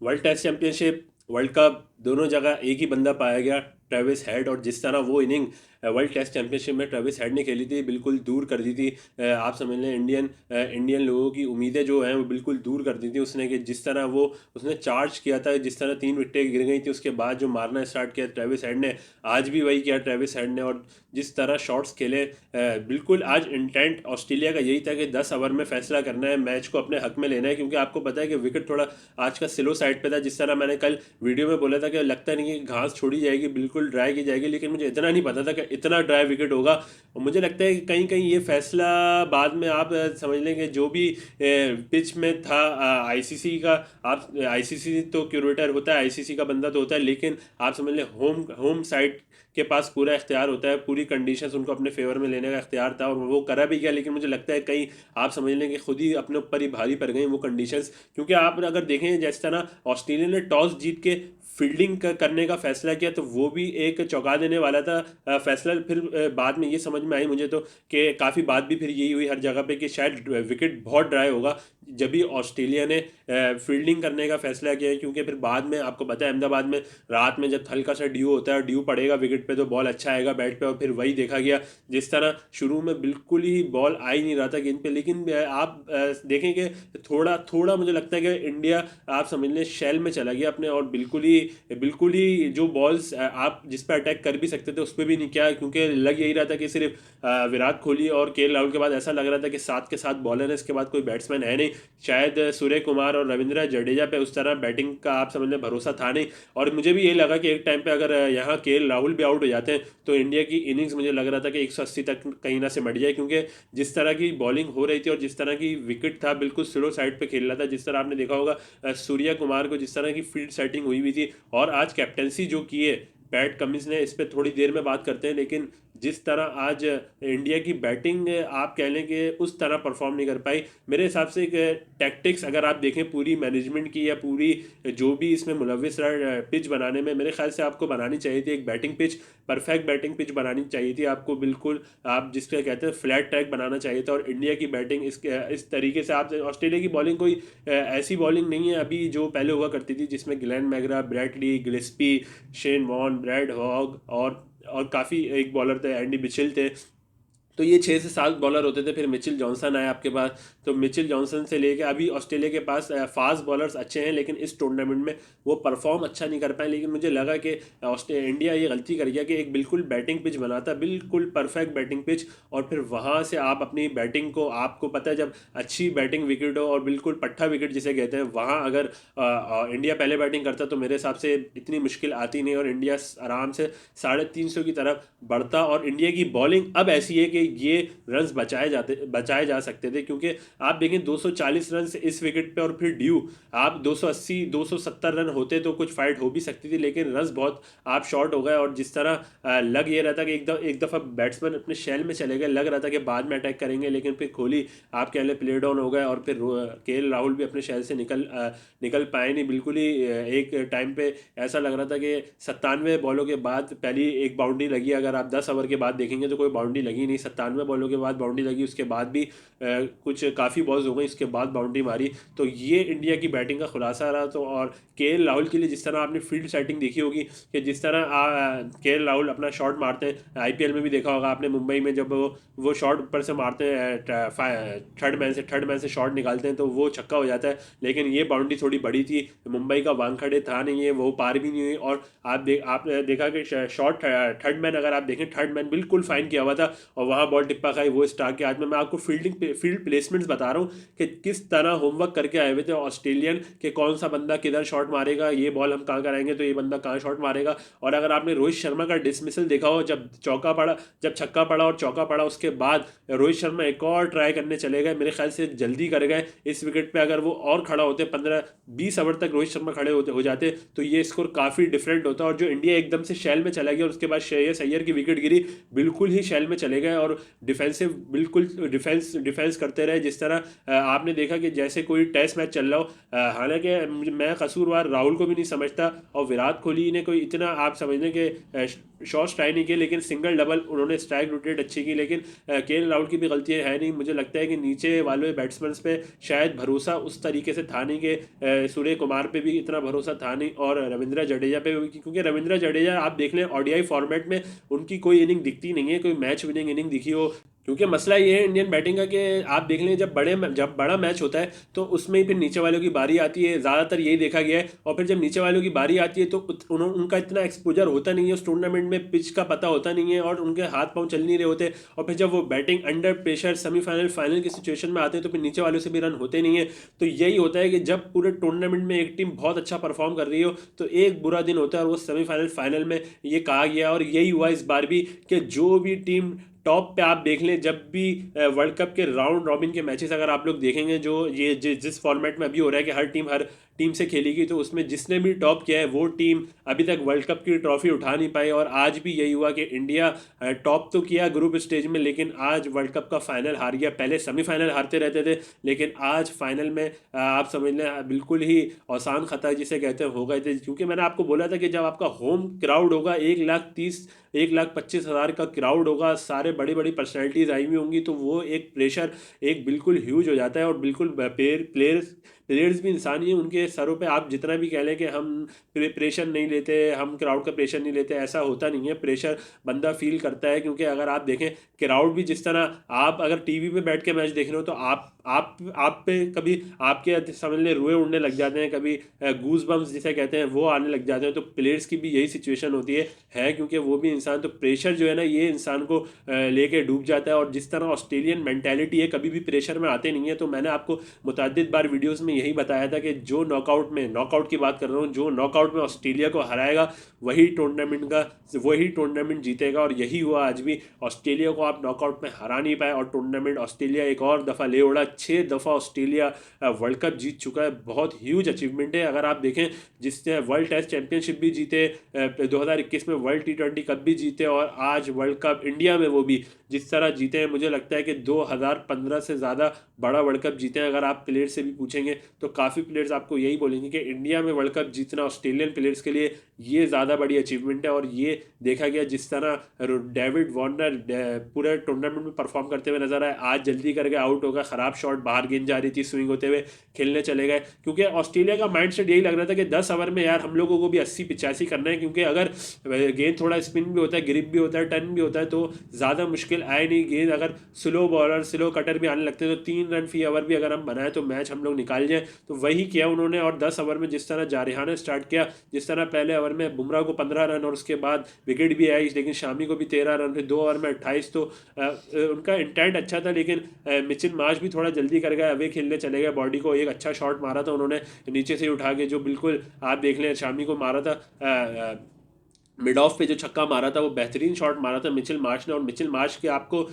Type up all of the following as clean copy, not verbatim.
World test championship, world cup, दोनों जगह एक ही बंदा पाया गया, ट्रेविस हेड। और जिस तरह वो इनिंग वर्ल्ड टेस्ट चैंपियनशिप में ट्रेविस हेड ने खेली थी, बिल्कुल दूर कर दी थी। आप समझ लें इंडियन लोगों की उम्मीदें जो हैं वो बिल्कुल दूर कर दी थी उसने, कि जिस तरह वो उसने चार्ज किया था, जिस तरह 3 विकेटें गिर गई थी उसके बाद जो मारना स्टार्ट किया ट्रेविस हेड ने, आज भी वही किया ट्रेविस हेड ने। और जिस तरह शॉट्स खेले, बिल्कुल आज इंटेंट ऑस्ट्रेलिया का यही था कि 10 ओवर में फैसला करना है, मैच को अपने हक में लेना है, क्योंकि आपको पता है कि विकेट थोड़ा आज का स्लो साइड पे था। जिस तरह मैंने कल वीडियो में बोला था कि लगता नहीं कि घास छोड़ी जाएगी, बिल्कुल ड्राई की जाएगी, लेकिन मुझे इतना नहीं पता था कि इतना ड्राई विकेट होगा। और मुझे लगता है कि कहीं कहीं ये फैसला बाद में आप समझ लें कि जो भी पिच में था, आईसीसी का, आप आईसीसी तो क्यूरेटर होता है, आईसीसी का बंदा तो होता है, लेकिन आप समझ लें होम होम साइड के पास पूरा इख्तियार होता है, पूरी कंडीशंस उनको अपने फेवर में लेने का इख्तियार था और वो करा भी गया। लेकिन मुझे लगता है कहीं आप समझ लें कि खुद ही अपने ऊपर ही भारी पड़ गई वो कंडीशंस, क्योंकि आप अगर देखें जिस तरह ऑस्ट्रेलिया ने टॉस जीत के फील्डिंग करने का फैसला किया, तो वो भी एक चौंका देने वाला था फैसला। फिर बाद में ये समझ में आई मुझे तो कि काफ़ी बात भी फिर यही हुई हर जगह पे कि शायद विकेट बहुत ड्राई होगा, जब भी ऑस्ट्रेलिया ने फील्डिंग करने का फैसला किया। क्योंकि फिर बाद में आपको पता है अहमदाबाद में रात में जब हल्का सा ड्यू होता है, ड्यू पड़ेगा विकेट पे तो बॉल अच्छा आएगा बैट पे, और फिर वही देखा गया। जिस तरह शुरू में बिल्कुल ही बॉल आ ही नहीं रहा था गेंद पे, लेकिन आप देखें कि थोड़ा थोड़ा मुझे लगता है कि इंडिया आप समझ लें शेल में चला गया अपने, और बिल्कुल ही जो बॉल्स आप जिस पर अटैक कर भी सकते थे उस पर भी नहीं किया। क्योंकि लग यही रहा था कि सिर्फ विराट कोहली और के राहुल के बाद ऐसा लग रहा था कि साथ के साथ बॉलर है, इसके बाद कोई बैट्समैन है नहीं। शायद सूर्य कुमार और रविंद्र जडेजा पे उस तरह बैटिंग का आप समझ लें भरोसा था नहीं। और मुझे भी ये लगा कि एक टाइम पे अगर यहाँ के राहुल भी आउट हो जाते हैं तो इंडिया की इनिंग्स मुझे लग रहा था कि 180 तक कहीं ना से मट जाए, क्योंकि जिस तरह की बॉलिंग हो रही थी और जिस तरह की विकेट था बिल्कुल स्लो साइड पे खेल रहा था। जिस तरह आपने देखा होगा सूर्या कुमार को जिस तरह की फील्ड सेटिंग हुई हुई थी, और आज कैप्टनसी जो की है पैट कमिंस ने, इस पर थोड़ी देर में बात करते हैं, लेकिन जिस तरह आज इंडिया की बैटिंग आप कह लें कि उस तरह परफॉर्म नहीं कर पाई मेरे हिसाब से। एक टैक्टिक्स अगर आप देखें पूरी मैनेजमेंट की या पूरी जो भी इसमें मुलविस रहा पिच बनाने में, मेरे ख्याल से आपको बनानी चाहिए थी एक batting pitch, perfect batting pitch बनानी चाहिए थी आपको, बिल्कुल आप जिसका कहते हैं फ्लैट ट्रैक बनाना चाहिए था। और इंडिया की बैटिंग इस तरीके से आप ऑस्ट्रेलिया की बॉलिंग कोई ऐसी बॉलिंग नहीं है अभी जो पहले हुआ करती थी, जिसमें Glenn McGrath, Bradley, Gillespie, Shane Warne, Brad Hogg और काफ़ी एक बॉलर थे एंडी मिचेल थे। तो ये 6 से 7 बॉलर होते थे। फिर मिचेल जॉनसन आए आपके पास, तो मिचेल जॉनसन से लेके अभी ऑस्ट्रेलिया के पास फास्ट बॉलर्स अच्छे हैं, लेकिन इस टूर्नामेंट में वो परफॉर्म अच्छा नहीं कर पाए। लेकिन मुझे लगा कि इंडिया ये गलती कर गया कि एक बिल्कुल बैटिंग पिच बनाता, बिल्कुल परफेक्ट बैटिंग पिच, और फिर वहाँ से आप अपनी बैटिंग को, आपको पता है जब अच्छी बैटिंग विकेट हो और बिल्कुल पट्टा विकेट जिसे कहते हैं, वहाँ अगर इंडिया पहले बैटिंग करता तो मेरे हिसाब से इतनी मुश्किल आती नहीं और इंडिया आराम से 350 की तरफ बढ़ता। और इंडिया की बॉलिंग अब ऐसी है कि ये रन्स बचाए जा सकते थे, क्योंकि आप देखें 240 रन इस विकेट पे और फिर ड्यू, आप 280 270 रन होते तो कुछ फाइट हो भी सकती थी, लेकिन रन्स बहुत आप शॉर्ट हो गए। और जिस तरह लग ये रहा था कि एक दफ़ा बैट्समैन अपने शेल में चले गए, लग रहा था कि बाद में अटैक करेंगे, लेकिन फिर कोहली आप कह लें प्ले डाउन हो गए, और फिर के राहुल भी अपने शेल से निकल पाए नहीं बिल्कुल ही। एक टाइम पे ऐसा लग रहा था कि 97 बॉलों के बाद पहली एक बाउंड्री लगी, अगर आप 10 ओवर के बाद देखेंगे तो कोई बाउंड्री लगी नहीं, 97 बॉलों के बाद बाउंड्री लगी, उसके बाद भी कुछ काफ़ी बॉल्स हो गई, उसके बाद बाउंड्री मारी। तो ये इंडिया की बैटिंग का खुलासा रहा। तो और के राहुल के लिए जिस तरह आपने फील्ड सेटिंग देखी होगी कि जिस तरह के राहुल अपना शॉट मारते हैं, आईपीएल में भी देखा होगा आपने, मुंबई में जब वो शॉट ऊपर से मारते हैं, थर्ड मैन से शॉट निकालते हैं तो वो छक्का हो जाता है। लेकिन ये बाउंड्री थोड़ी बड़ी थी, मुंबई का वानखड़े था नहीं है, वो पार भी नहीं हुई। और आपने देखा कि शॉर्ट थर्ड मैन, अगर आप देखें थर्ड मैन बिल्कुल फाइन किया हुआ था और वहाँ बॉल टिप्पा खाई वो स्टार के हाथ में। मैं आपको फील्ड प्लेसमेंट्स बता रहा हूँ कि किस तरह होमवर्क करके आए हुए थे ऑस्ट्रेलियन, कि कौन सा बंदा किधर शॉट मारेगा, ये बॉल हम कहाँ कराएंगे तो ये बंदा कहाँ शॉट मारेगा। और अगर आपने रोहित शर्मा का डिसमिसल देखा हो, जब छक्का पड़ा और चौका पड़ा, उसके बाद रोहित शर्मा एक और ट्राई करने चले गए, मेरे ख्याल से जल्दी कर गए इस विकेट पे। अगर वो और खड़ा होते 15-20 ओवर तक रोहित शर्मा खड़े हो जाते तो ये स्कोर काफ़ी डिफरेंट होता। और जो इंडिया एकदम से शैल में चला गया और उसके बाद श्रेयस अय्यर की विकेट गिरी, बिल्कुल ही शैल में चले गए और डिफेंसिव बिल्कुल डिफेंस करते रहे। जिस तरह आपने देखा कि जैसे कोई टेस्ट मैच चल रहा हो, हालांकि मैं कसूरवार राहुल को भी नहीं समझता और विराट कोहली ने कोई इतना आप समझ लें कि शॉट्स ट्राई नहीं किए, लेकिन सिंगल डबल उन्होंने स्ट्राइक रोटेट अच्छी की। लेकिन केएल राहुल की भी गलती है नहीं, मुझे लगता है कि नीचे वाले बैट्समैन पे शायद भरोसा उस तरीके से था नहीं कि सूर्य कुमार पे भी इतना भरोसा था नहीं, और रविंद्र जडेजा पे भी, क्योंकि रविंद्र जडेजा आप देख लें ओडीआई फॉर्मेट में उनकी कोई इनिंग दिखती नहीं है, कोई मैच विनिंग इनिंग दिखी हो। क्योंकि मसला ये है इंडियन बैटिंग का कि आप देख लें जब बड़ा मैच होता है तो उसमें ही फिर नीचे वालों की बारी आती है, ज़्यादातर यही देखा गया है। और फिर जब नीचे वालों की बारी आती है तो उनका इतना एक्सपोजर होता नहीं है उस टूर्नामेंट में, पिच का पता होता नहीं है और उनके हाथ पांव चल नहीं रहे होते। और फिर जब वो batting under pressure semifinal final की सिचुएशन में आते हैं तो फिर नीचे वालों से भी रन होते नहीं है। तो यही होता है कि जब पूरे टूर्नामेंट में एक टीम बहुत अच्छा परफॉर्म कर रही हो तो एक बुरा दिन होता है, और वो सेमीफाइनल फाइनल में ये कहा गया और यही हुआ इस बार भी कि जो भी टीम टॉप पे, आप देख लें जब भी वर्ल्ड कप के राउंड रॉबिन के मैचेस अगर आप लोग देखेंगे, जो ये जिस फॉर्मेट में अभी हो रहा है कि हर टीम से खेलेगी, तो उसमें जिसने भी टॉप किया है वो टीम अभी तक वर्ल्ड कप की ट्रॉफी उठा नहीं पाई। और आज भी यही हुआ कि इंडिया टॉप तो किया ग्रुप स्टेज में, लेकिन आज वर्ल्ड कप का फाइनल हार गया। पहले सेमीफाइनल हारते रहते थे, लेकिन आज फाइनल में आप समझ लें बिल्कुल ही आसान खता जिसे कहते हैं हो गए थे। क्योंकि मैंने आपको बोला था कि जब आपका होम क्राउड होगा 1,25,000 का क्राउड होगा, सारे बड़ी बड़ी पर्सनैलिटीज़ आई हुई होंगी, तो वो एक प्रेशर एक बिल्कुल ह्यूज हो जाता है। और बिल्कुल प्लेयर्स भी इंसान ही हैं, उनके सरों पे आप जितना भी कह लें कि हम प्रेशर नहीं लेते, हम क्राउड का प्रेशर नहीं लेते, ऐसा होता नहीं है। प्रेशर बंदा फील करता है, क्योंकि अगर आप देखें क्राउड भी जिस तरह, आप अगर टीवी पे बैठ के मैच देख रहे हो तो आप पे कभी आपके समझ ले रुए उड़ने लग जाते हैं, कभी गूज बम्स जिसे कहते हैं वो आने लग जाते हैं। तो प्लेयर्स की भी यही सिचुएशन होती है क्योंकि वो भी इंसान, तो प्रेशर जो है ना ये इंसान को लेके डूब जाता है। और जिस तरह ऑस्ट्रेलियन मेंटेलिटी है, कभी भी प्रेशर में आते नहीं है। तो मैंने आपको मुतअद्दिद बार वीडियोस में यही बताया था कि जो नॉकआउट की बात कर रहा हूँ, जो नॉकआउट में ऑस्ट्रेलिया को हराएगा वही टूर्नामेंट जीतेगा। और यही हुआ आज भी, ऑस्ट्रेलिया को आप नॉकआउट में हरा नहीं पाए और टूर्नामेंट ऑस्ट्रेलिया एक और दफ़ा ले उड़ा। 6 दफ़ा ऑस्ट्रेलिया वर्ल्ड कप जीत चुका है, बहुत ह्यूज अचीवमेंट है। अगर आप देखें, जिसने वर्ल्ड टेस्ट चैंपियनशिप भी जीते, 2021 में वर्ल्ड T20 कप भी जीते, और आज वर्ल्ड कप इंडिया में वो भी जिस तरह जीते हैं, मुझे लगता है कि 2015 से ज़्यादा बड़ा वर्ल्ड कप जीते हैं। अगर आप प्लेयर से भी पूछेंगे तो काफ़ी प्लेयर्स आपको यही बोलेंगे कि इंडिया में वर्ल्ड कप जीतना ऑस्ट्रेलियन प्लेयर्स के लिए ये ज़्यादा बड़ी अचीवमेंट है। और ये देखा गया जिस तरह डेविड वार्नर पूरे टूर्नामेंट में परफॉर्म करते हुए नजर आए, आज जल्दी करके आउट होगा, ख़राब शॉट, बाहर गेंद जा रही थी, स्विंग होते हुए खेलने चले गए। क्योंकि ऑस्ट्रेलिया का माइंड सेट यही लग रहा था कि 10 ओवर में यार हम लोगों को भी 80-85 करना है, क्योंकि अगर गेंद थोड़ा स्पिन भी होता है, ग्रिप भी होता है, टर्न भी होता है, तो ज़्यादा मुश्किल आए नहीं। गेंद अगर स्लो कटर भी आने लगते हैं तो 3 रन फी ओवर भी अगर हम बनाए तो मैच हम लोग निकाल जाए। तो वही किया उन्होंने। और 10 ओवर में जिस तरह जारिहाना स्टार्ट किया, जिस तरह पहले ओवर में बुमराह को 15 रन और उसके बाद विकेट भी आई, लेकिन शामी को भी 13 रन, फिर 2 ओवर में 28। तो उनका इंटेंट अच्छा था, लेकिन मिचेल मार्श भी थोड़ा जल्दी कर गए, अवे खेलने चले गए। बॉडी को एक अच्छा शॉट मारा था उन्होंने नीचे से उठा के, जो बिल्कुल आप देख लें शामी को मारा था मिड ऑफ पे जो छक्का मारा था, वो बेहतरीन शॉट मारा था मिचेल मार्श ने। और मिचेल मार्श के आपको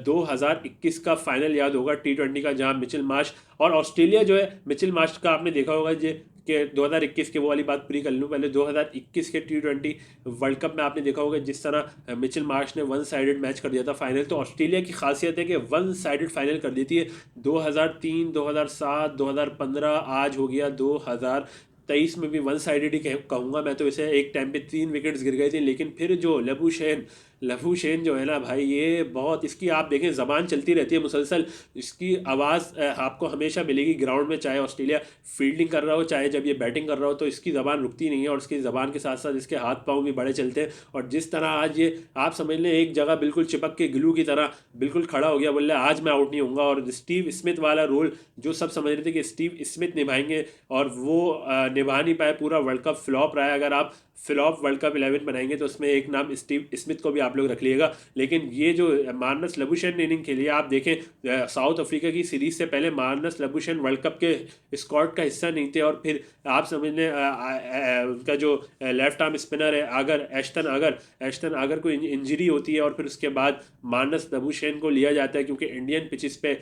2021 का फाइनल याद होगा T20 का, जहां मिचेल मार्श और ऑस्ट्रेलिया जो है, मिचेल मार्श का आपने देखा होगा जे कि 2021 के, वो वाली बात पूरी कर लूँ पहले, 2021 के T20 वर्ल्ड कप में आपने देखा होगा जिस तरह मिचेल मार्श ने वन साइडेड मैच कर दिया था फाइनल। तो ऑस्ट्रेलिया की खासियत है कि वन साइडेड फाइनल कर देती है। 2003, 2007, 2015, आज हो गया 2023 में भी वन साइडेड ही कहूँगा मैं तो इसे। एक टाइम पे 3 विकेट्स गिर गए थे, लेकिन फिर जो लबूशेन जो है ना भाई, ये बहुत, इसकी आप देखें ज़बान चलती रहती है मुसलसल, इसकी आवाज़ आपको हमेशा मिलेगी ग्राउंड में, चाहे ऑस्ट्रेलिया फील्डिंग कर रहा हो चाहे जब ये बैटिंग कर रहा हो, तो इसकी ज़बान रुकती नहीं है। और इसकी ज़बान के साथ साथ इसके हाथ पाँव भी बड़े चलते हैं। और जिस तरह आज ये आप समझ लें एक जगह बिल्कुल चिपक के ग्लू की तरह बिल्कुल खड़ा हो गया, बोले आज मैं आउट नहीं होऊंगा। और स्टीव स्मिथ वाला रोल जो सब समझ रहे थे कि स्टीव स्मिथ निभाएंगे, और वो निभा नहीं पाए, पूरा वर्ल्ड कप फ्लॉप रहा है। अगर आप फ्लॉप वर्ल्ड कप 11 बनाएंगे तो उसमें एक नाम स्टीव स्मिथ को भी आप लोग रख लीजिएगा। लेकिन ये जो मार्नस लबूशेन ने इनिंग खेली है, आप देखें साउथ अफ्रीका की सीरीज से पहले मार्नस लबूशेन वर्ल्ड कप के स्क्वाड का हिस्सा नहीं थे। और फिर आप समझ लें उनका जो लेफ्ट आर्म स्पिनर है अगर एश्टन अगर को इंजरी होती है, और फिर उसके बाद मार्नस लबूशेन को लिया जाता है, क्योंकि इंडियन पिचेस पे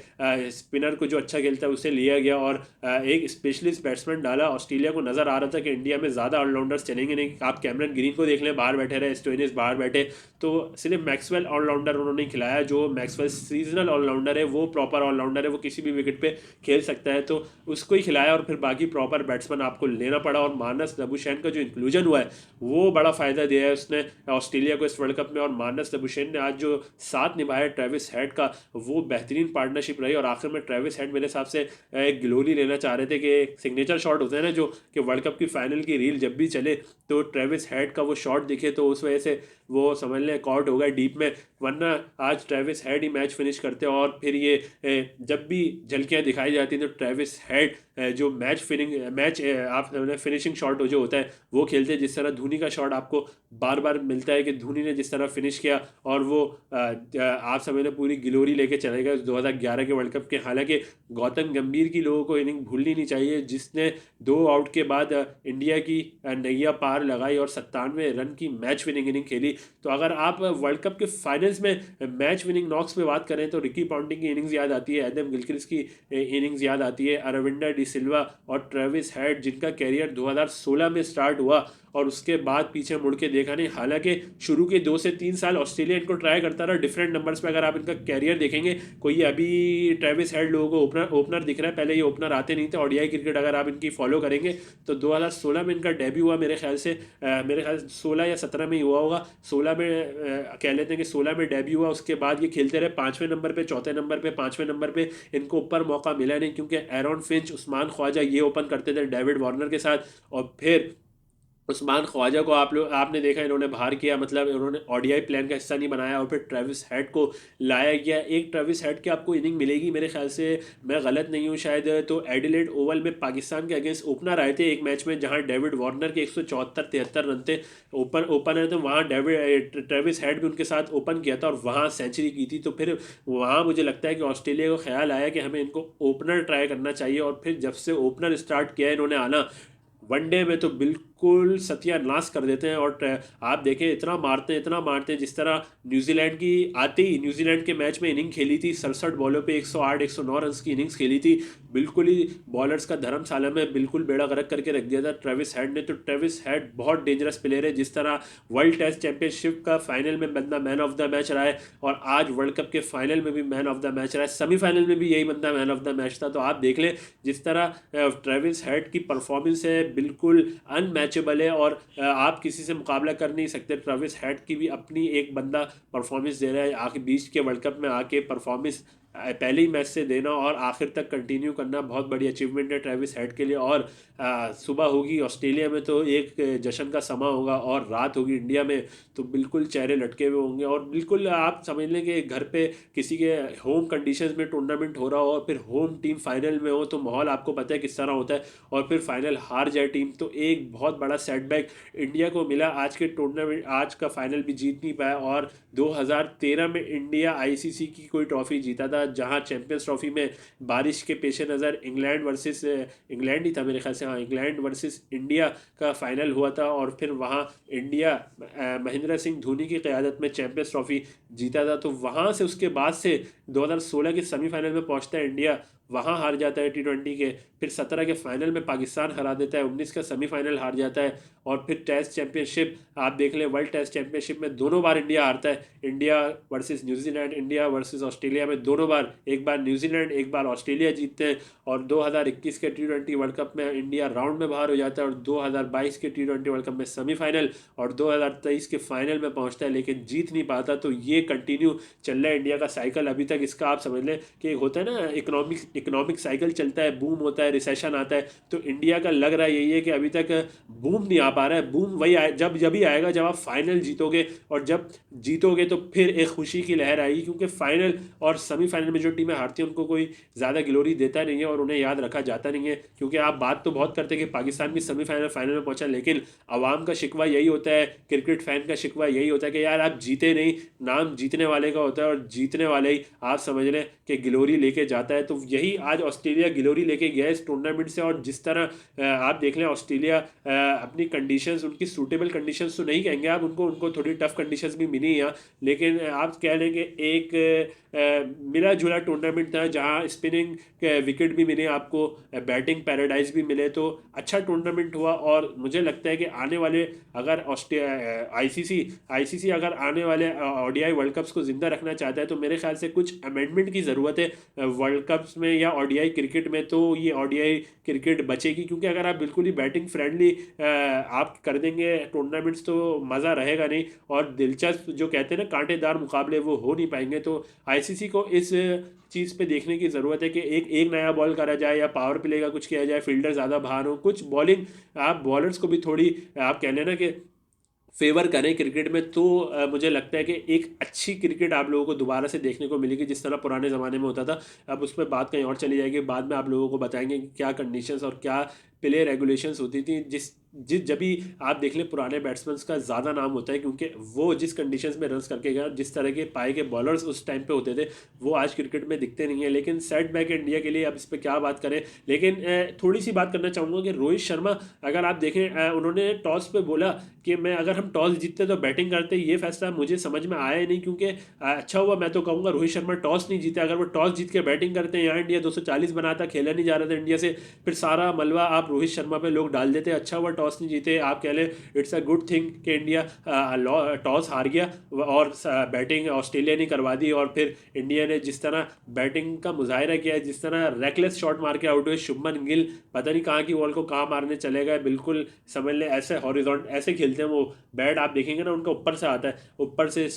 स्पिनर को जो अच्छा खेलता है उसे लिया गया। और एक स्पेशलिस्ट बैट्समैन डाला। ऑस्ट्रेलिया को नज़र आ रहा था कि इंडिया में ज़्यादा ऑलराउंडर्स चलेंगे नहीं। आप कैमरन ग्रीन को देख लें, बाहर बैठे रहे, स्टोइनिस बाहर बैठे, तो सिर्फ मैक्सवेल ऑलराउंडर उन्होंने खिलाया, जो मैक्सवेल सीजनल ऑलराउंडर है, वो प्रॉपर ऑलराउंडर है, वो किसी भी विकेट पे खेल सकता है, तो उसको ही खिलाया और फिर बाकी प्रॉपर बैट्समैन आपको लेना पड़ा। और मानस दबुशैन का जो इंक्लूजन हुआ है वो बड़ा फ़ायदा दिया है उसने ऑस्ट्रेलिया को इस वर्ल्ड कप में। और मानस दबुशैन ने आज जो साथ निभाया ट्रेविस हेड का, वो बेहतरीन पार्टनरशिप रही। और आखिर में ट्रेविस हेड मेरे हिसाब से एक ग्लोरी लेना चाह रहे थे कि सिग्नेचर शॉट होते हैं ना जो, कि वर्ल्ड कप की फाइनल की रील जब भी चले तो ट्रेविस हेड का वो शॉट दिखे, तो उस वजह से वो समझ लें कॉट हो गया डीप में। वरना आज ट्रेविस हेड ही मैच फिनिश करते। और फिर ये जब भी झलकियाँ दिखाई जाती तो ट्रेविस हेड जो मैच आप फिनिशिंग शॉट जो होता है वो खेलते हैं। जिस तरह धोनी का शॉट आपको बार बार मिलता है कि धोनी ने जिस तरह फिनिश किया, और वो आप समझ लें पूरी ग्लोरी लेके चले गए 2011 के वर्ल्ड कप के। हालांकि गौतम गंभीर की लोगों को इनिंग भूलनी नहीं चाहिए, जिसने 2 आउट के बाद इंडिया की नैया पार लगाई और 97 रन की मैच विनिंग इनिंग खेली। तो अगर आप वर्ल्ड कप के फाइनल्स में मैच विनिंग नॉक्स पे बात करें तो रिकी पॉन्टिंग की इनिंग्स याद आती है, एडम गिलक्रिस्ट की इनिंग्स याद आती है, अरविंदर डी सिल्वा और ट्रेविस हेड जिनका कैरियर 2016 में स्टार्ट हुआ और उसके बाद पीछे मुड़ के देखा नहीं। हालांकि शुरू के 2 से 3 साल ऑस्ट्रेलिया इनको ट्राई करता रहा डिफरेंट नंबर्स पे। अगर आप इनका कैरियर देखेंगे, कोई अभी ट्रेविस हेड लोगों को ओपनर दिख रहा है, पहले ये ओपनर आते नहीं थे। ओडीआई क्रिकेट अगर आप इनकी फॉलो करेंगे तो 2016 में इनका डेब्यू हुआ मेरे ख्याल से, 16 या 17 में ही हुआ होगा। 16 में कह लेते हैं कि 16 में डेब्यू हुआ। उसके बाद ये खेलते रहे 5वें नंबर पे, 4थे नंबर पे, 5वें नंबर पे। इनको ऊपर मौका मिला नहीं क्योंकि एरॉन फिंच, उस्मान ख्वाजा ये ओपन करते थे डेविड वार्नर के साथ। और फिर उस्मान ख्वाजा को आपने देखा इन्होंने बाहर किया, मतलब इन्होंने ओडीआई प्लान का हिस्सा नहीं बनाया। और फिर ट्रेविस हेड को लाया गया। एक ट्रेविस हेड की आपको इनिंग मिलेगी मेरे ख्याल से, मैं गलत नहीं हूँ शायद, तो एडिलेड ओवल में पाकिस्तान के अगेंस्ट ओपनर आए थे एक मैच में, जहाँ डेविड वार्नर के 174-73 रन थे। ओपन है तो वहाँ ट्रेविस हेड भी उनके साथ ओपन किया था और वहाँ सेंचुरी की थी। तो फिर वहाँ मुझे लगता है कि ऑस्ट्रेलिया को ख्याल आया कि हमें इनको ओपनर ट्राई करना चाहिए। और फिर जब से ओपनर स्टार्ट किया इन्होंने आना, वनडे में तो बिल्कुल सत्यानाश कर देते हैं। और आप देखें इतना मारते हैं जिस तरह न्यूजीलैंड की आते ही न्यूजीलैंड के मैच में इनिंग खेली थी 67 बॉलों पे 108 109 रन की इनिंग्स खेली थी। बिल्कुल ही बॉलर्स का धर्मशाला में बिल्कुल बेड़ा गर्क करके रख दिया था ट्रेविस हेड ने। तो ट्रेविस हेड बहुत डेंजरस प्लेयर है। जिस तरह वर्ल्ड टेस्ट चैंपियनशिप का फाइनल में बंदा मैन ऑफ द मैच रहा है, और आज वर्ल्ड कप के फाइनल में भी मैन ऑफ द मैच रहा है, सेमीफाइनल में भी यही बंदा मैन ऑफ द मैच था। तो आप देख लें जिस तरह ट्रेविस हेड की परफॉर्मेंस है बिल्कुल अनमैचेबल है। और आप किसी से मुकाबला कर नहीं सकते। ट्रेविस हेड की भी अपनी एक बंदा परफॉर्मेंस दे रहा है, आके बीच के वर्ल्ड कप में आके परफॉर्मेंस पहले ही मैच से देना और आखिर तक कंटिन्यू करना बहुत बड़ी अचीवमेंट है ट्रेविस हेड के लिए। और सुबह होगी ऑस्ट्रेलिया में तो एक जश्न का समा होगा, और रात होगी इंडिया में तो बिल्कुल चेहरे लटके हुए होंगे। और बिल्कुल आप समझ लें कि घर पे किसी के होम कंडीशंस में टूर्नामेंट हो रहा हो और फिर होम टीम फाइनल में हो तो माहौल आपको पता है किस तरह होता है। और फिर फाइनल हार जाए टीम तो एक बहुत बड़ा सेटबैक इंडिया को मिला। आज के टूर्नामेंट, आज का फाइनल भी जीत नहीं पाया। और 2013 में इंडिया आईसीसी की कोई ट्रॉफी जीता था, जहां चैंपियंस ट्रॉफी में बारिश के पेश नज़र इंग्लैंड ही था मेरे ख्याल से, हाँ इंग्लैंड वर्सेस इंडिया का फाइनल हुआ था। और फिर वहाँ इंडिया महेंद्र सिंह धोनी की क़यादत में चैंपियंस ट्रॉफी जीता था। तो वहाँ से उसके बाद से 2016 के सेमीफाइनल में पहुँचता है इंडिया, वहाँ हार जाता है T20 के, फिर 17 के फाइनल में पाकिस्तान हरा देता है, 19 का सेमीफाइनल हार जाता है। और फिर टेस्ट चैंपियनशिप आप देख लें, वर्ल्ड टेस्ट चैंपियनशिप में दोनों बार इंडिया हारता है। India versus New Zealand, India versus Australia में दोनों बार, एक बार न्यूजीलैंड एक बार ऑस्ट्रेलिया जीतते हैं। और 2021 के T20 वर्ल्ड कप में इंडिया राउंड में बाहर हो जाता है, और 2022 के T20 वर्ल्ड कप में सेमीफाइनल, और 2023 के फाइनल में पहुंचता है लेकिन जीत नहीं पाता। तो ये कंटिन्यू चल रहा है इंडिया का साइकिल अभी तक। इसका आप समझ लें कि होता है ना इकोनॉमिक साइकिल चलता है, बूम होता है, रिसेशन आता है। तो इंडिया का लग रहा है यही है कि अभी तक बूम नहीं आ पा रहा है। बूम वही जब ही आएगा जब आप फाइनल जीतोगे, और जब जीतोगे तो फिर एक खुशी की लहर आएगी। क्योंकि फाइनल और सेमीफाइनल में जो टीमें हारती हैं उनको कोई ज़्यादा ग्लोरी देता नहीं है और उन्हें याद रखा जाता नहीं है। क्योंकि आप बात तो बहुत करते हैं कि पाकिस्तान भी सेमीफाइनल फाइनल में पहुंचा, लेकिन आवाम का शिकवा यही होता है, क्रिकेट फैन का शिकवा यही होता है कि यार आप जीते नहीं। नाम जीतने वाले का होता है और जीतने वाले ही आप समझ लें कि ग्लोरी लेके जाता है। तो यही ही आज ऑस्ट्रेलिया गिलोरी लेके गया इस टूर्नामेंट से। और जिस तरह आप देख लें ऑस्ट्रेलिया अपनी कंडीशंस, उनकी सूटेबल कंडीशंस तो नहीं कहेंगे आप उनको, उनको थोड़ी टफ कंडीशंस भी मिली यहाँ, लेकिन आप कह लें कि एक मिला जुला टूर्नामेंट था जहाँ स्पिनिंग विकेट भी मिले आपको, बैटिंग पैराडाइज भी मिले, तो अच्छा टूर्नामेंट हुआ। और मुझे लगता है कि आने वाले अगर आईसीसी अगर आने वाले ओडीआई वर्ल्ड कप्स को जिंदा रखना चाहता है तो मेरे ख्याल से कुछ अमेंडमेंट की ज़रूरत है वर्ल्ड कप्स में या ओडीआई क्रिकेट में, तो ये ओडीआई क्रिकेट बचेगी। क्योंकि अगर आप बिल्कुल ही बैटिंग फ्रेंडली आप कर देंगे टूर्नामेंट्स तो मज़ा रहेगा नहीं, और दिलचस्प जो कहते हैं ना कांटेदार मुकाबले वो हो नहीं पाएंगे। तो आईसीसी को इस चीज़ पे देखने की ज़रूरत है कि एक नया बॉल करा जाए या पावर प्ले का कुछ किया जाए, फील्डर ज़्यादा बाहर हो, कुछ बॉलिंग आप बॉलर्स को भी थोड़ी आप कह लेना कि फेवर करें क्रिकेट में, तो मुझे लगता है कि एक अच्छी क्रिकेट आप लोगों को दोबारा से देखने को मिलेगी जिस तरह पुराने ज़माने में होता था। अब उस पर बात कहीं और चली जाएगी, बाद में आप लोगों को बताएंगे कि क्या कंडीशंस और क्या प्ले रेगुलेशंस होती थी। जब भी आप देख लें पुराने बैट्समैन का ज़्यादा नाम होता है क्योंकि वो जिस कंडीशंस में रन्स करके गया, जिस तरह के पाए के बॉलर्स उस टाइम पे होते थे वो आज क्रिकेट में दिखते नहीं है। लेकिन सेट बैक इंडिया के लिए अब इस पर क्या बात करें, लेकिन थोड़ी सी बात करना चाहूँगा कि रोहित शर्मा अगर आप देखें उन्होंने टॉस पे बोला कि मैं अगर हम टॉस जीतते तो बैटिंग करते, ये फैसला मुझे समझ में आया ही नहीं। क्योंकि अच्छा हुआ, मैं तो कहूँगा रोहित शर्मा टॉस नहीं जीते, अगर वो टॉस जीत के बैटिंग करते हैं, यहाँ इंडिया 240 बनाता, खेला नहीं जा रहा था इंडिया से, फिर सारा मलबा आप रोहित शर्मा पे लोग डाल देते। अच्छा हुआ टॉस नहीं जीते, आप कह लें इट्स अ गुड थिंग कि इंडिया टॉस हार गया और बैटिंग ऑस्ट्रेलिया ने करवा दी। और फिर इंडिया ने जिस तरह बैटिंग का मुजाहरा किया, जिस तरह रेकलेस शॉट मार के आउट हुए, शुभमन गिल पता नहीं कहाँ की बॉल को कहाँ मारने चले गए, बिल्कुल समझ लें ऐसे हॉरिजॉन्ट ऐसे खेलते हैं वो, बैट आप देखेंगे ना उनका ऊपर से आता है, ऊपर से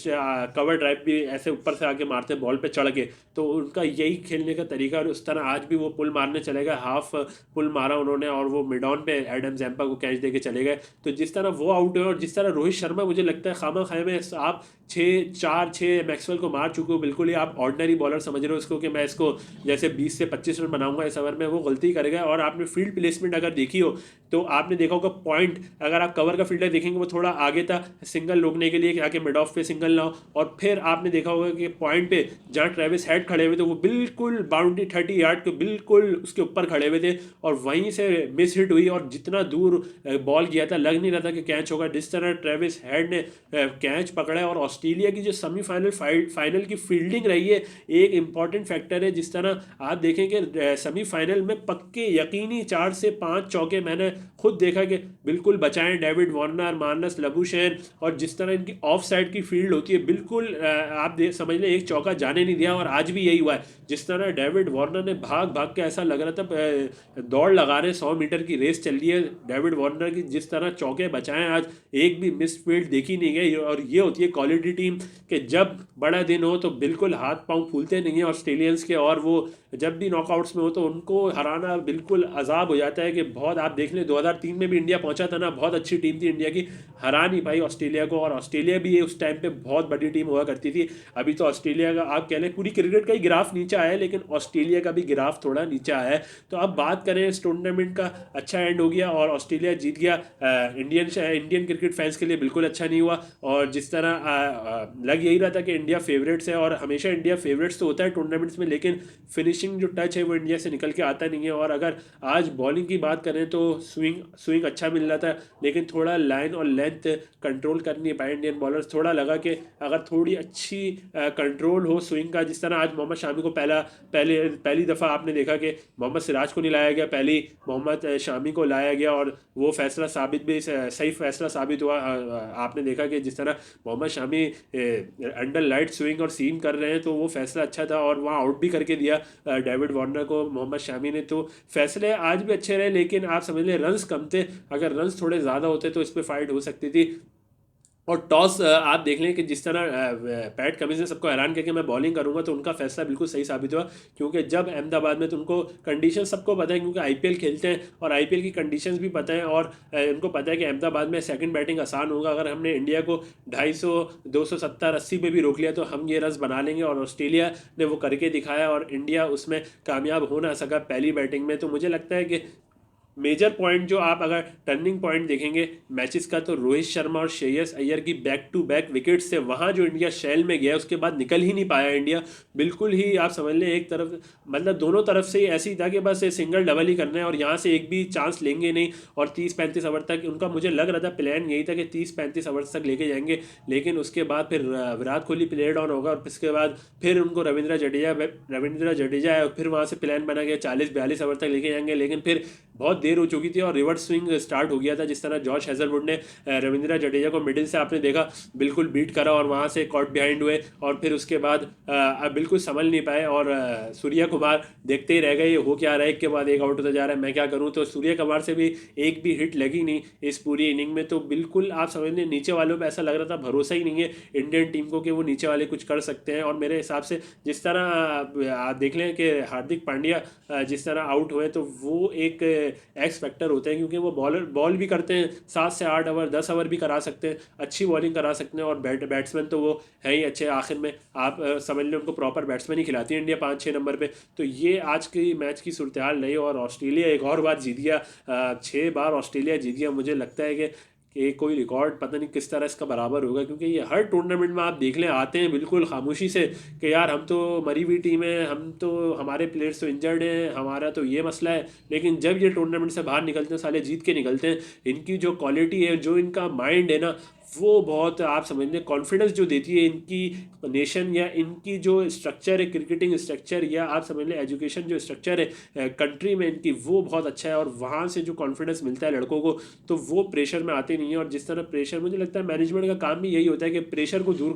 कवर ड्राइव भी ऐसे ऊपर से आके मारते हैं बॉल पे चढ़ के, तो उनका यही खेलने का तरीका। और उस तरह आज भी वो पुल मारने चले गए, हाफ पुल मारा उन्होंने और वो मिड ऑन पे एडम जैम्पा को कैच दे के चले गए। तो जिस तरह वो आउट हुए और जिस तरह रोहित शर्मा, मुझे लगता है खामा खाए में आप 6 मैक्सवेल को मार चुके हो, बिल्कुल ही आप ऑर्डिनरी बॉलर समझ रहे हो इसको कि मैं इसको जैसे 20 से 25 रन बनाऊंगा इस ओवर में, वो गलती करेगा। और आपने फील्ड प्लेसमेंट अगर देखी हो तो आपने देखा होगा पॉइंट, अगर आप कवर का फील्डर देखेंगे वो थोड़ा आगे था सिंगल रोकने के लिए कि मिड ऑफ पे सिंगल ना हो, और फिर आपने देखा होगा कि पॉइंट पे जहाँ ट्रेविस हेड खड़े हुए थे वो बिल्कुल बाउंड्री 30 यार्ड के बिल्कुल उसके ऊपर खड़े हुए थे, और वहीं से मिस हिट हुई और जितना दूर बॉल गया था लग नहीं रहा था कि कैच होगा। जिस तरह ट्रेविस हेड ने कैच पकड़ा है, और ऑस्ट्रेलिया की जो सेमीफाइनल फाइनल की फील्डिंग रही है एक इंपॉर्टेंट फैक्टर है। जिस तरह आप देखें कि सेमीफाइनल में पक्के यकीनी 4 से 5 चौके मैंने खुद देखा कि बिल्कुल बचाएं, डेविड वार्नर, मार्नस लबुशेन, और जिस तरह इनकी ऑफ साइड की फील्ड होती है बिल्कुल आप समझ लें एक चौका जाने नहीं दिया। और आज भी यही हुआ है, जिस तरह डेविड वार्नर ने भाग भाग के ऐसा लग रहा था दौड़ लगा रहे, 100 मीटर की रेस चल रही है डेविड वार्नर की, जिस तरह चौके बचाएं आज एक भी मिस फील्ड देखी नहीं गई। और ये होती है क्वालिटी टीम कि जब बड़ा दिन हो तो बिल्कुल हाथ पांव फूलते नहीं हैं ऑस्ट्रेलियंस के, और वो जब भी नॉकआउट्स में हो तो उनको हराना बिल्कुल अजाब हो जाता है। कि बहुत आप देख लें 2003 में भी इंडिया पहुंचा था ना, बहुत अच्छी टीम थी इंडिया की, हरा नहीं पाई ऑस्ट्रेलिया को, और ऑस्ट्रेलिया भी उस टाइम पे बहुत बड़ी टीम हुआ करती थी। अभी तो ऑस्ट्रेलिया का आप कह लें पूरी क्रिकेट का ही ग्राफ नीचे आया है, लेकिन ऑस्ट्रेलिया का भी ग्राफ थोड़ा नीचे आया है। तो अब बात करें इस टूर्नामेंट का अच्छा एंड हो गया और ऑस्ट्रेलिया जीत गया, इंडियन क्रिकेट फैंस के लिए बिल्कुल अच्छा नहीं हुआ। और जिस तरह लग यही रहा था कि इंडिया फेवरेट्स है, और हमेशा इंडिया फेवरेट्स तो होता है टूर्नामेंट्स में, लेकिन फिनिशिंग जो टच है वो इंडिया से निकल के आता नहीं है। और अगर आज बॉलिंग की बात करें तो स्विंग अच्छा मिल रहा था, लेकिन थोड़ा लाइन और लेंथ कंट्रोल कर नहीं पाए इंडियन बॉलर्स। थोड़ा लगा कि अगर थोड़ी अच्छी कंट्रोल हो स्विंग का, जिस तरह आज मोहम्मद शामी को पहली दफ़ा आपने देखा कि मोहम्मद सिराज को नहीं लाया गया, पहली मोहम्मद शामी को लाया गया, और वो फैसला साबित भी सही फैसला साबित हुआ। आपने देखा कि जिस तरह Mohammed Shami under light swing और सीम कर रहे हैं तो वो फैसला अच्छा था, और वहाँ आउट भी करके दिया डेविड वार्नर को मोहम्मद शामी ने। तो फैसले आज भी अच्छे रहे, लेकिन आप समझ लें रन्स कम थे, अगर रन्स थोड़े ज़्यादा होते तो इस पर फाइट हो सकती थी। और टॉस आप देख लें कि जिस तरह पैट कमिंस ने सबको हैरान किया कि मैं बॉलिंग करूंगा, तो उनका फैसला बिल्कुल सही साबित हुआ। क्योंकि जब अहमदाबाद में, तो उनको कंडीशन सबको पता है क्योंकि आईपीएल खेलते हैं और आईपीएल की कंडीशंस भी पता है, और उनको पता है कि अहमदाबाद में सेकंड बैटिंग आसान होगा। अगर हमने इंडिया को 250, 270, 80 पे भी रोक लिया तो हम ये रन बना लेंगे, और ऑस्ट्रेलिया ने वो करके दिखाया और इंडिया उसमें कामयाब हो ना सका पहली बैटिंग में। तो मुझे लगता है कि मेजर पॉइंट जो आप अगर टर्निंग पॉइंट देखेंगे मैचेस का, तो रोहित शर्मा और श्रेयस अय्यर की बैक टू बैक विकेट्स से वहाँ जो इंडिया शैल में गया उसके बाद निकल ही नहीं पाया इंडिया। बिल्कुल ही आप समझ लें एक तरफ, मतलब दोनों तरफ से ही ऐसे ही था कि बस सिंगल डबल ही करना है और यहाँ से एक भी चांस लेंगे नहीं। और 30-35 ओवर तक उनका, मुझे लग रहा था प्लान यही था कि 30-35 ओवर तक लेके जाएंगे। लेकिन उसके बाद फिर विराट कोहली प्लेड ऑन होगा और उसके बाद फिर उनको रविंद्र जडेजा है और फिर वहाँ से प्लान बना गया 40-42 ओवर तक लेके जाएंगे। लेकिन फिर बहुत देर हो चुकी थी और रिवर्स स्विंग स्टार्ट हो गया था, जिस तरह जॉश हेजलवुड ने रविंद्र जडेजा को मिडिल से आपने देखा बिल्कुल बीट करा और वहाँ से कॉट बिहाइंड हुए और फिर उसके बाद बिल्कुल संभल नहीं पाए और सूर्या कुमार देखते ही रह गए ये हो क्या रहा है, एक के बाद एक आउट होता जा रहा है, मैं क्या करूँ। तो सूर्या कुमार से भी एक भी हिट लगी नहीं इस पूरी इनिंग में। तो बिल्कुल आप समझ लें नीचे वालों पर ऐसा लग रहा था भरोसा ही नहीं है इंडियन टीम को कि वो नीचे वाले कुछ कर सकते हैं। और मेरे हिसाब से जिस तरह आप देख लें कि हार्दिक पांड्या जिस तरह आउट हुए, तो वो एक एक्स फैक्टर होते हैं क्योंकि वो बॉल भी करते हैं 7 से 8 ओवर 10 ओवर भी करा सकते हैं, अच्छी बॉलिंग करा सकते हैं। और बैट्समैन तो वो है ही अच्छे। आखिर में आप समझ लें उनको प्रॉपर बैट्समैन ही खिलाती है इंडिया 5-6 नंबर पे। तो ये आज की मैच की सूरत हाल रही और ऑस्ट्रेलिया एक और बार जीत गया, 6 बार ऑस्ट्रेलिया जीत गया। मुझे लगता है कि कोई रिकॉर्ड पता नहीं किस तरह इसका बराबर होगा, क्योंकि ये हर टूर्नामेंट में आप देख लें आते हैं बिल्कुल खामोशी से कि यार हम तो मरी हुई टीम है, हम तो हमारे प्लेयर्स तो इंजर्ड हैं, हमारा तो ये मसला है। लेकिन जब ये टूर्नामेंट से बाहर निकलते हैं साले जीत के निकलते हैं। इनकी जो क्वालिटी है, जो इनका माइंड है ना, वो बहुत आप समझ लें कॉन्फिडेंस जो देती है इनकी नेशन, या इनकी जो स्ट्रक्चर है क्रिकेटिंग स्ट्रक्चर, या आप समझ लें एजुकेशन जो स्ट्रक्चर है कंट्री में इनकी, वो बहुत अच्छा है। और वहाँ से जो कॉन्फिडेंस मिलता है लड़कों को, तो वो प्रेशर में आते नहीं है। और जिस तरह प्रेशर, मुझे लगता है मैनेजमेंट का काम भी यही होता है कि प्रेशर को दूर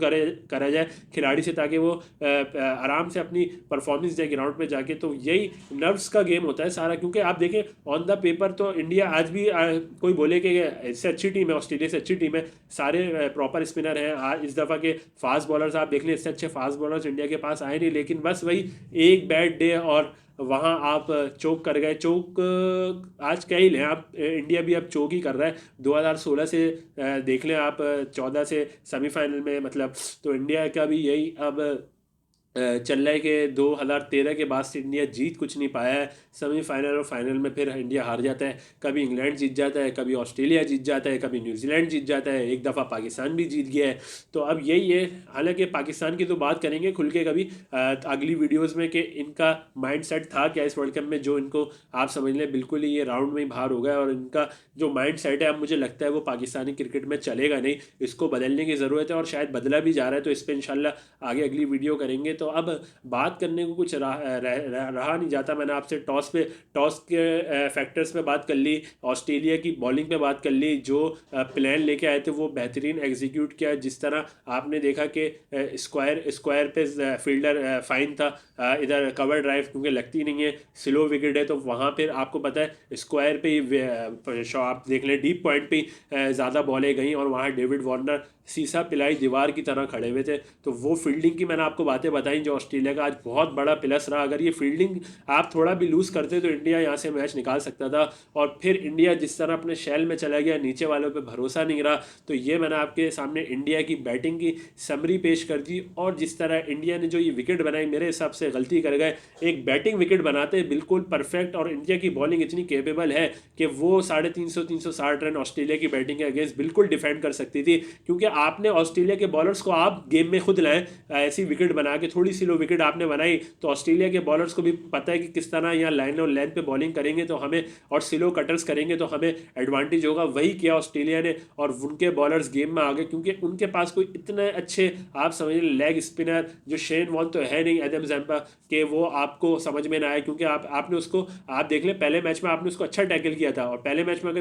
करा जाए खिलाड़ी से, ताकि वो आराम से अपनी परफॉर्मेंस दे ग्राउंड पे जाके। तो यही नर्व्स का गेम होता है सारा। क्योंकि आप देखें ऑन द पेपर तो इंडिया आज भी कोई बोले कि इससे अच्छी टीम है, ऑस्ट्रेलिया से अच्छी टीम है, सारे प्रॉपर स्पिनर हैं। आज इस दफ़ा के फास्ट बॉलर्स आप देख लें, इससे अच्छे फास्ट बॉलर्स इंडिया के पास आए नहीं। लेकिन बस वही एक बैड डे और वहाँ आप चोक कर गए। चोक आज क्या ही लें आप, इंडिया भी अब चोक ही कर रहा है 2016 से। देख लें आप 14 से सेमीफाइनल में, मतलब तो इंडिया का भी यही अब चल रहा है कि 2013 के बाद से इंडिया जीत कुछ नहीं पाया है। सेमीफाइनल और फाइनल में फिर इंडिया हार जाता है, कभी इंग्लैंड जीत जाता है, कभी ऑस्ट्रेलिया जीत जाता है, कभी न्यूजीलैंड जीत जाता है, एक दफ़ा पाकिस्तान भी जीत गया है। तो अब यही है। हालांकि पाकिस्तान की तो बात करेंगे खुल के कभी अगली वीडियोज़ में कि इनका माइंड सेट था क्या इस वर्ल्ड कप में, जो इनको आप समझ लें बिल्कुल ही ये राउंड में ही बाहर हो गया। और इनका जो माइंड सेट है अब मुझे लगता है वो पाकिस्तानी क्रिकेट में चलेगा नहीं, इसको बदलने की ज़रूरत है और शायद बदला भी जा रहा है। तो इस पर इंशाल्लाह आगे अगली वीडियो करेंगे। तो अब बात करने को कुछ रहा नहीं जाता। मैंने आपसे टॉस के फैक्टर्स पे बात कर ली, ऑस्ट्रेलिया की बॉलिंग पे बात कर ली, जो प्लान लेके आए थे वो बेहतरीन एग्जीक्यूट किया। जिस तरह आपने देखा कि स्क्वायर पे फील्डर फाइन था, इधर कवर ड्राइव क्योंकि लगती नहीं है, स्लो विकेट है, तो वहाँ पर आपको पता है स्क्वायर पे ही आप देख लें डीप पॉइंट पे ज़्यादा बॉलें गई और वहाँ डेविड वार्नर सीसा पिलाई दीवार की तरह खड़े हुए थे। तो वो फील्डिंग की मैंने आपको बातें बताई जो ऑस्ट्रेलिया का आज बहुत बड़ा प्लस रहा। अगर ये फील्डिंग आप थोड़ा भी लूज़ करते तो इंडिया यहाँ से मैच निकाल सकता था। और फिर इंडिया जिस तरह अपने शैल में चला गया, नीचे वालों पे भरोसा नहीं रहा। तो ये मैंने आपके सामने इंडिया की बैटिंग की समरी पेश कर दी। और जिस तरह इंडिया ने जो ये विकेट बनाई, मेरे हिसाब से गलती कर गए। एक बैटिंग विकेट बनाते बिल्कुल परफेक्ट, और इंडिया की बॉलिंग इतनी कैपेबल है कि वो 350-360 रन ऑस्ट्रेलिया की बैटिंग के अगेंस्ट बिल्कुल डिफेंड कर सकती थी। क्योंकि आपने ऑस्ट्रेलिया के बॉलर्स को आप गेम में खुद लाएं, ऐसी विकेट बना के थोड़ी सी लो विकेट आपने बनाई, तो ऑस्ट्रेलिया के बॉलर्स को भी पता है कि किस तरह यहाँ लाइन और लेंथ पे बॉलिंग करेंगे तो हमें, और स्लो कटर्स करेंगे तो हमें एडवांटेज होगा। वही किया ऑस्ट्रेलिया ने और उनके बॉलर्स गेम में आ गए, क्योंकि उनके पास कोई इतने अच्छे आप समझ लेग स्पिनर जो शेन वॉर्न तो है नहीं, एडम जैम्पा के, वो आपको समझ में ना आए। क्योंकि आपने उसको आप देख लें पहले मैच में आपने उसको अच्छा टैकल किया था, और पहले मैच में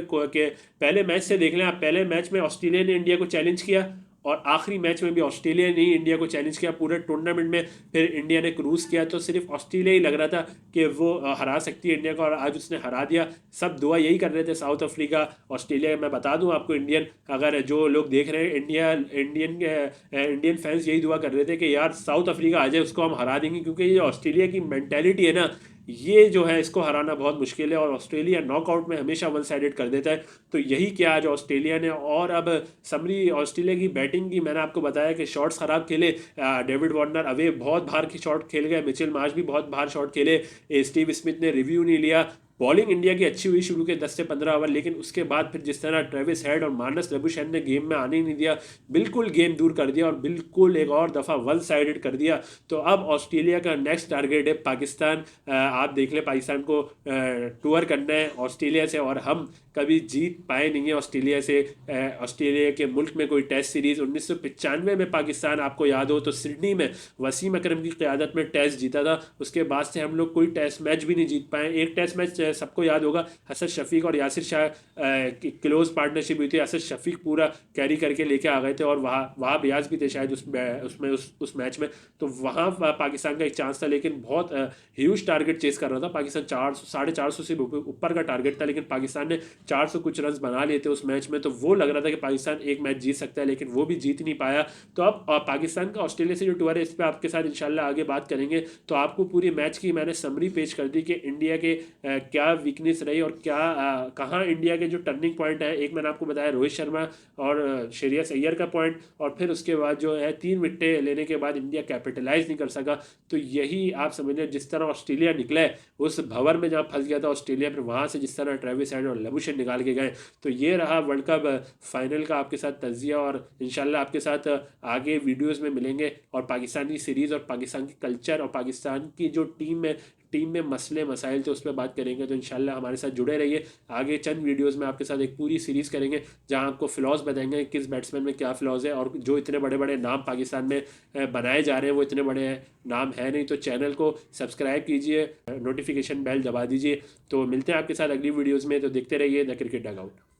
पहले मैच से देख लें आप, पहले मैच में ऑस्ट्रेलिया ने इंडिया को चैलेंज किया और आखिरी मैच में भी ऑस्ट्रेलिया ने ही इंडिया को चैलेंज किया। पूरे टूर्नामेंट में फिर इंडिया ने क्रूज किया, तो सिर्फ ऑस्ट्रेलिया ही लग रहा था कि वो हरा सकती है इंडिया को, और आज उसने हरा दिया। सब दुआ यही कर रहे थे, साउथ अफ्रीका ऑस्ट्रेलिया। मैं बता दूं आपको, इंडियन अगर जो लोग देख रहे हैं इंडियन फैंस यही दुआ कर रहे थे कि यार साउथ अफ्रीका आ जाए, उसको हम हरा देंगे। क्योंकि ये ऑस्ट्रेलिया की मैंटेलिटी है ना, ये जो है इसको हराना बहुत मुश्किल है, और ऑस्ट्रेलिया नॉकआउट में हमेशा वन साइडेड कर देता है। तो यही किया आज ऑस्ट्रेलिया ने। और अब समरी ऑस्ट्रेलिया की बैटिंग की, मैंने आपको बताया कि शॉट्स ख़राब खेले, डेविड वार्नर अवे बहुत बाहर की शॉट खेल गए, मिचेल मार्श भी बहुत बाहर शॉट खेले, स्टीव स्मिथ ने रिव्यू नहीं लिया, बॉलिंग इंडिया की अच्छी हुई शुरू के 10 से 15 ओवर, लेकिन उसके बाद फिर जिस तरह ट्रेविस हेड और मानस लबुशेन ने गेम में आने ही नहीं दिया, बिल्कुल गेम दूर कर दिया और बिल्कुल एक और दफ़ा वन साइडेड कर दिया। तो अब ऑस्ट्रेलिया का नेक्स्ट टारगेट है पाकिस्तान। आप देख लें, पाकिस्तान को टूर करना है ऑस्ट्रेलिया से, और हम कभी जीत पाए नहीं है ऑस्ट्रेलिया से। ऑस्ट्रेलिया के मुल्क में कोई टेस्ट सीरीज़ 1995 में पाकिस्तान, आपको याद हो तो सिडनी में वसीम अकरम की क़यादत में टेस्ट जीता था। उसके बाद से हम लोग कोई टेस्ट मैच भी नहीं जीत पाए। एक टेस्ट मैच सबको याद होगा, हसन शफीक और यासिर शाह की क्लोज पार्टनरशिप हुई थी। यासिर शफीक पूरा कैरी करके लेके आ गए थे और वहाँ बियाज भी थे शायद उस मैच में। तो वहाँ पाकिस्तान का एक चांस था, लेकिन बहुत ह्यूज टारगेट चेस कर रहा था पाकिस्तान। 400 450 से ऊपर का टारगेट था, लेकिन पाकिस्तान ने 400 कुछ रन बना लिए थे उस मैच में। तो वो लग रहा था कि पाकिस्तान एक मैच जीत सकता है, लेकिन वो भी जीत नहीं पाया। तो अब पाकिस्तान का ऑस्ट्रेलिया से जो टूर है, इस पर आपके साथ इंशाल्लाह आगे बात करेंगे। तो आपको पूरी मैच की मैंने समरी पेश कर दी कि इंडिया के क्या वीकनेस रही और क्या कहाँ इंडिया के जो टर्निंग पॉइंट है। एक मैंने आपको बताया रोहित शर्मा और श्रेयस अय्यर का पॉइंट, और फिर उसके बाद जो है 3 विकेटें लेने के बाद इंडिया कैपिटलाइज नहीं कर सका। तो यही आप समझ लें, जिस तरह ऑस्ट्रेलिया निकला है उस भंवर में जहाँ फंस गया था ऑस्ट्रेलिया, फिर वहाँ से जिस तरह ट्रेविस हेड और लबुशेन निकाल के गए। तो ये रहा वर्ल्ड कप फाइनल का आपके साथ तजिया, और इंशाल्लाह आपके साथ आगे वीडियोस में मिलेंगे। और पाकिस्तानी सीरीज़ और पाकिस्तान की कल्चर और पाकिस्तान की जो टीम में मसले मसाइल थे उस पर बात करेंगे। तो इंशाल्लाह हमारे साथ जुड़े रहिए। आगे चंद वीडियोस में आपके साथ एक पूरी सीरीज़ करेंगे जहां आपको फ्लॉज बताएंगे किस बैट्समैन में क्या फ्लॉज है, और जो इतने बड़े बड़े नाम पाकिस्तान में बनाए जा रहे हैं वो इतने बड़े नाम है नहीं। तो चैनल को सब्सक्राइब कीजिए, नोटिफिकेशन बेल दबा दीजिए। तो मिलते हैं आपके साथ अगली वीडियोज़ में। तो देखते रहिए द क्रिकेट डगआउट।